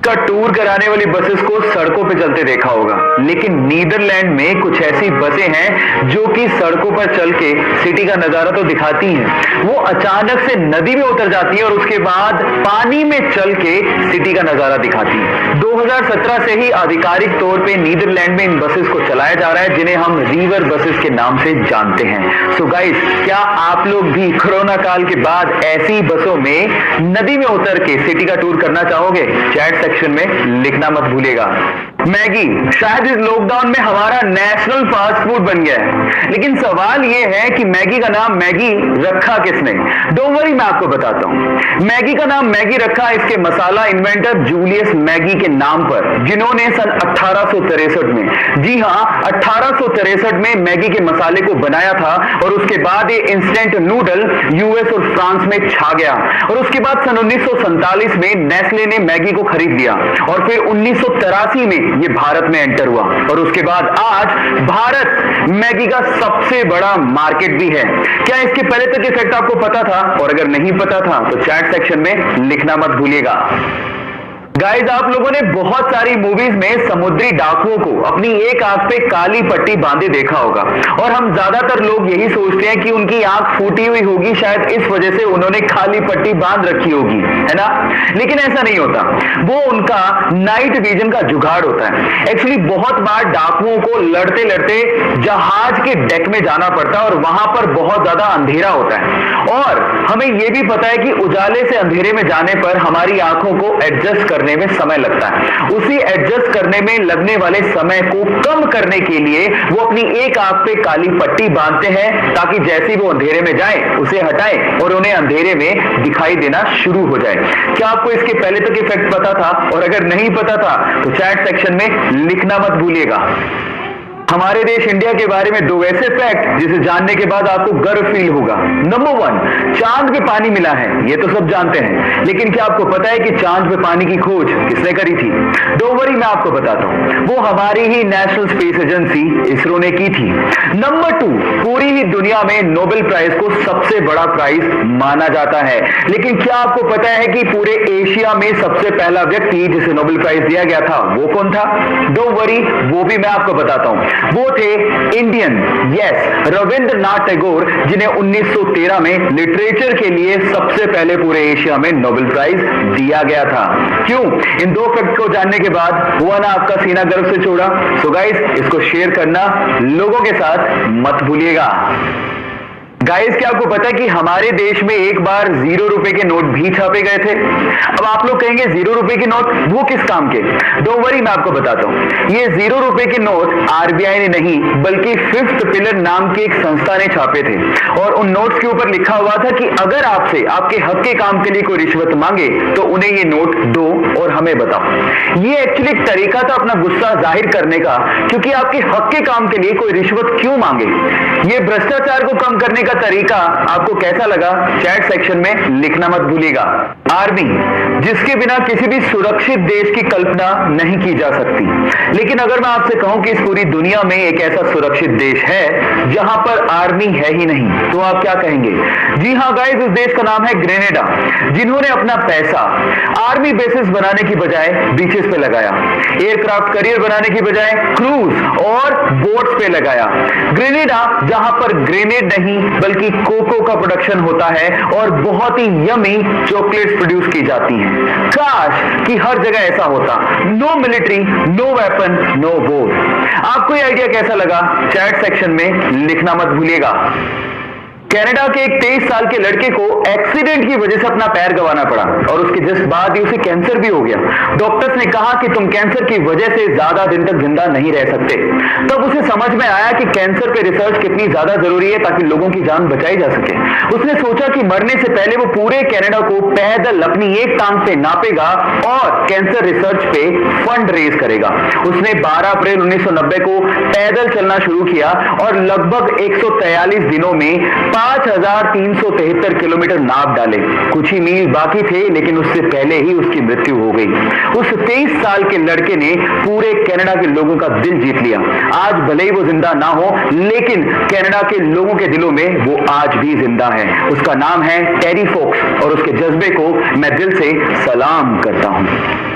का टूर कराने वाली बसेस को सड़कों पे चलते देखा होगा, लेकिन नीदरलैंड में कुछ ऐसी बसें हैं जो कि सड़कों पर चल के सिटी का नजारा तो दिखाती हैं। वो अचानक से नदी में उतर जाती है और उसके बाद पानी में चल के सिटी का नजारा दिखाती है। 2017 से ही आधिकारिक तौर पे नीदरलैंड में इन बसेस को चलाया जा रहा है, जिन्हें हम रिवर बसेस के नाम से जानते हैं। सो गाइस, क्या आप लोग भी कोरोना काल के बाद ऐसी बसों में नदी में उतर के सिटी का टूर करना चाहोगे? चैट सेक्शन में लिखना मत भूलिएगा। मैगी शायद इस लॉकडाउन में हमारा नेशनल फास्ट फूड बन गया है, लेकिन सवाल यह है कि मैगी का नाम मैगी रखा किसने? डोंट वरी, मैं आपको बताता हूं। मैगी का नाम मैगी रखा इसके मसाला इन्वेंटर जूलियस मैगी के नाम पर, जिन्होंने सन 1863 में, जी हां 1863 में मैगी के मसाले को बनाया था और उसके बाद ये इंस्टेंट नूडल यूएस और फ्रांस में छा गया और उसके बाद सन 1947 में नेस्ले ने मैगी को खरीद लिया और फिर 1983 में ये भारत में एंटर हुआ और उसके बाद आज भारत मैगी का सबसे बड़ा मार्केट भी है। क्या इसके पहले तक इफेक्ट आपको पता था? और अगर नहीं पता था तो चैट सेक्शन में लिखना मत भूलिएगा। गाइज, आप लोगों ने बहुत सारी मूवीज में समुद्री डाकुओं को अपनी एक आंख पे काली पट्टी बांधे देखा होगा और हम ज्यादातर लोग यही सोचते हैं कि उनकी आंख फूटी हुई होगी, शायद इस वजह से उन्होंने काली पट्टी बांध रखी होगी, है ना? लेकिन ऐसा नहीं होता, वो उनका नाइट विजन का जुगाड़ होता है। एक्चुअली बहुत बार डाकुओं को लड़ते लड़ते जहाज के डेक में जाना पड़ता है और वहां पर बहुत ज्यादा अंधेरा होता है और हमें यह भी पता है कि उजाले से अंधेरे में जाने पर हमारी आंखों को एडजस्ट करने में समय लगता है। उसी एडजस्ट करने में लगने वाले समय को कम करने के लिए वो अपनी एक आंख पे काली पट्टी बांधते हैं ताकि जैसे वो अंधेरे में जाए उसे हटाएं और उन्हें अंधेरे में दिखाई देना शुरू हो जाए। क्या आपको इसके पहले तक इफेक्ट पता था? और अगर नहीं पता था तो चैट सेक्शन में लिखना मत भूलिएगा। हमारे देश इंडिया के बारे में दो ऐसे फैक्ट जिसे जानने के बाद आपको गर्व फील होगा। नंबर 1, चांद पे पानी मिला है, ये तो सब जानते हैं, लेकिन क्या आपको पता है कि चांद पे पानी की खोज किसने करी थी? डोंट वरी, मैं आपको बताता हूं, वो हमारी ही नेशनल स्पेस एजेंसी इसरो ने की थी। नंबर 2, पूरी ही दुनिया में नोबेल प्राइज को सबसे बड़ा प्राइज माना जाता है, लेकिन क्या आपको पता है कि पूरे एशिया में सबसे पहला व्यक्ति जिसे नोबेल प्राइज दिया गया था वो कौन था? डोंट वरी, वो भी मैं आपको बताता हूं। वो थे इंडियन, यस, रविंद्रनाथ टैगोर, जिन्हें 1913 में लिटरेचर के लिए सबसे पहले पूरे एशिया में नोबेल प्राइज दिया गया था। क्यों? इन दो फैक्ट को जानने के बाद हुआ ना आपका सीना गर्व से छोड़ा? सो गाइस, इसको शेयर करना लोगों के साथ मत भूलिएगा। गाइस, क्या आपको पता है कि हमारे देश में एक बार 0 रुपए के नोट भी छापे गए थे? अब आप लोग कहेंगे 0 रुपए के नोट वो किस काम के? डोंट वरी, मैं आपको बताता हूं। ये 0 रुपए के नोट आरबीआई ने नहीं बल्कि फिफ्थ पिलर नाम की एक संस्था ने छापे थे और उन नोट्स के ऊपर लिखा हुआ था कि अगर आपसे आपके हक के काम के लिए कोई रिश्वत मांगे तो उन्हें ये नोट दो और हमें बताओ। ये एक्चुअली एक तरीका था अपना गुस्सा जाहिर करने का, क्योंकि आपके हक के काम के लिए कोई रिश्वत क्यों मांगे? ये भ्रष्टाचार को कम करने का तरीका आपको कैसा लगा? चैट सेक्शन में लिखना मत भूलिएगा। आर्मी, जिसके बिना किसी भी सुरक्षित देश की कल्पना नहीं की जा सकती, लेकिन अगर मैं आपसे कहूं कि इस पूरी दुनिया में एक ऐसा सुरक्षित देश है जहां पर आर्मी है ही नहीं, तो आप क्या कहेंगे? जी हां गाइस, उस देश का नाम है ग्रेनेडा, जिन्होंने अपना पैसा आर्मी बेसिस बनाने की बजाय बीचेस पे लगाया, एयरक्राफ्ट करियर बनाने की बजाय क्रूज और बोट्स पे लगाया। ग्रेनेडा, जहां पर ग्रेनेड नहीं बल्कि कोको का प्रोडक्शन होता है और बहुत ही यमी चॉकलेट्स प्रोड्यूस की जाती हैं। काश कि हर जगह ऐसा होता। No military, no weapon, no war. आपको ये आइडिया कैसा लगा? चैट सेक्शन में लिखना मत भूलिएगा। कनाडा के एक 23 साल के लड़के को एक्सीडेंट की वजह से अपना पैर गंवाना पड़ा और उसके जस्ट बाद ही उसे कैंसर भी हो गया। डॉक्टर्स ने कहा कि तुम कैंसर की वजह से ज्यादा दिन तक जिंदा नहीं रह सकते। तब उसे समझ में आया कि कैंसर पे रिसर्च कितनी ज्यादा जरूरी है ताकि लोगों की जान बचाई जा सके। उसने सोचा कि मरने से पहले वो पूरे कनाडा को पैदल अपनी एक टांग पे नापेगा और कैंसर रिसर्च पे फंड रेज करेगा। उसने 12 अप्रैल 1990 को पैदल चलना शुरू किया और लगभग 143 दिनों में 5373 किलोमीटर नाप डाले। कुछ ही मील बाकी थे लेकिन उससे पहले ही उसकी मृत्यु हो गई। उस 23 साल के लड़के ने पूरे कनाडा के लोगों का दिल जीत लिया। आज भले ही वो जिंदा ना हो लेकिन कनाडा के लोगों के दिलों में वो आज भी जिंदा है। उसका नाम है टेरी फोक्स और उसके जज्बे को मैं दिल से सलाम करता हूं।